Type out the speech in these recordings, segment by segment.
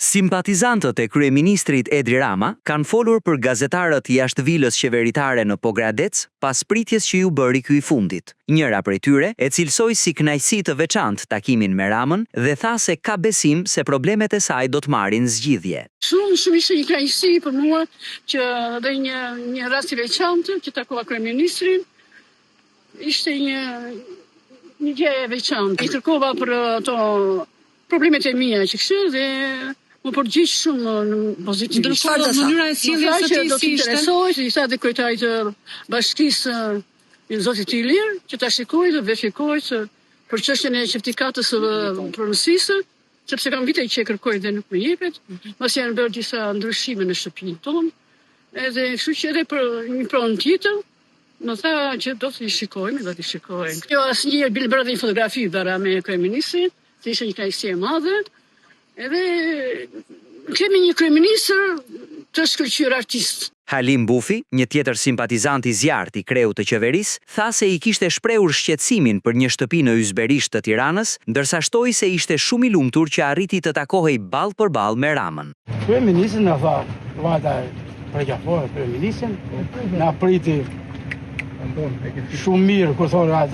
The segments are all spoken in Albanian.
Simpatizantët e kryeministrit Edi Rama kanë folur për gazetarët jashtë vilës qeveritare në Pogradec pas pritjes që ju bëri ky i fundit. Njëra prej tyre e cilsoi si kënaqësi të veçantë takimin me Ramën dhe tha se ka besim se problemet e saj do të marrin zgjidhje. Shumë ishte një kënaqësi për mua që dhe një rast i veçantë që takova kryeministrin. Ishte një gjë e veçantë. I kërkova për ato problemet e mia që kishte dhe më përgjigj shumë në pozitivisht. Ndërkohë, mënyra e sjelljes së tij si ishte? I tha dhe kryetarit të bashkisë i zotit Ilir që ta shikoj dhe verifikoj për çështjen e certifikatës së pronësisë, sepse kam vite që e kërkoj dhe nuk më jepet, pasi janë bërë disa ndryshime në shtëpinë tonë. Edhe kështu që edhe për një pronë tjetër, më tha që do t'i shikojmë, do t'i shikojmë. Jo, asnjëherë bile bëra një fotografi bara me kryeministrin, se ishte një kënaqësi e madhe. Edhe kemi një kryeministër të shkëlqyer artist. Halim Bufi, një tjetër simpatizant i zjarrt i kreut të qeverisë, tha se i kishte shprehur shqetësimin për një shtëpi në Ysberisht të Tiranës, ndërsa shtoi se ishte shumë i lumtur që arriti të takohej ballë për ballë me Ramën. Kryeministri na tha, vajta përgjafore kryeministrin, na priti shumë mirë kur thonë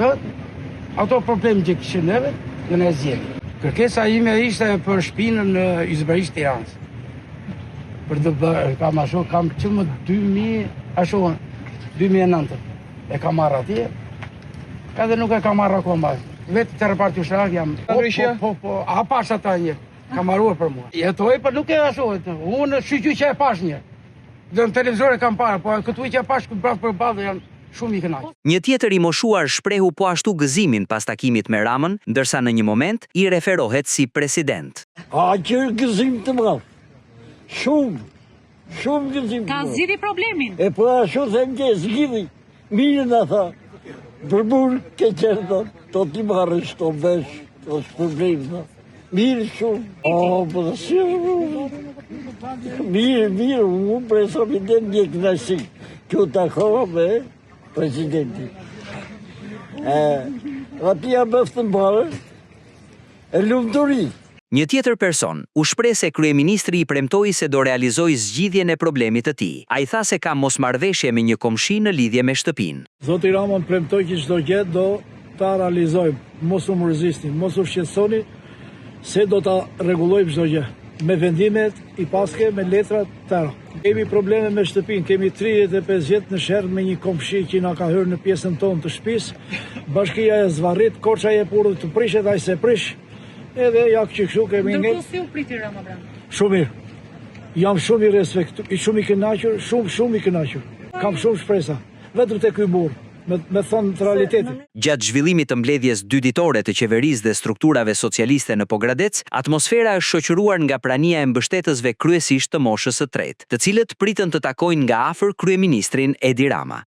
ato probleme që kishin neve, dhe na zgjidhni. Kërkesa ime ishte për shtëpinë në Ysberisht Tiranës. Për të bërë, kam që më 2009 e kam marrë atje, edhe nuk e kam marrë akoma. Vetë të reparti ushtarak jam, a pash ata një, kam marruar për mua. Jetoj, për nuk e ashohet, unë shqyqy që e pash një, dhe në televizor e kam parë, po këtu që e pash këtë brafë për badhe janë shumë i kënaqur. Një tjetër i moshuar shprehu po ashtu gëzimin pas takimit me Ramën, ndërsa në një moment i referohet si president. A që gëzim të madh. Shumë gëzim. Ka zgjidhur problemin. E po ashtu them që zgjidhi. Mirë na tha. Për burë ke qerta, do t'i marrësh to vesh, to problem. Mirë shumë. Po të sjellë. Mirë, unë president një kënaqësi. Që takova me presidenti. Ati jam bëftën barë, e lumëturi. Një tjetër person u shpreh se kryeministri i premtoi se do realizojë zgjidhjen e problemit të tij. Ai tha se ka mosmarrëveshje me një komshi në lidhje me shtëpinë. Zoti Rama premtoi që çdo gjë do ta realizojmë. Mos u mërzisni, mos u shqetësoni se do ta rregullojmë çdo gjë. Me vendimet i paske, me letrat tëra. Kemi probleme me shtëpinë, kemi 35 vjet në sherr me një komshi që na ka hyrë në pjesën tonë të shtëpisë. Bashkia e zvarrit, korça e purrë të prishet, ai se prish. Edhe ja që kështu kemi ngel. Ndërkohë si u priti Rama Bran? Shumë mirë. Jam shumë i respektuar, shumë i kënaqur, shumë i kënaqur. Kam shumë shpresa, vetëm te ky burr, me thënë realitetin. Gjatë zhvillimit të mbledhjes dyditore të qeverisë dhe strukturave socialiste në Pogradec, atmosfera është shoqëruar nga prania e mbështetësve kryesisht të moshës së tretë, të cilët pritën të takojnë nga afër kryeministrin Edi Rama.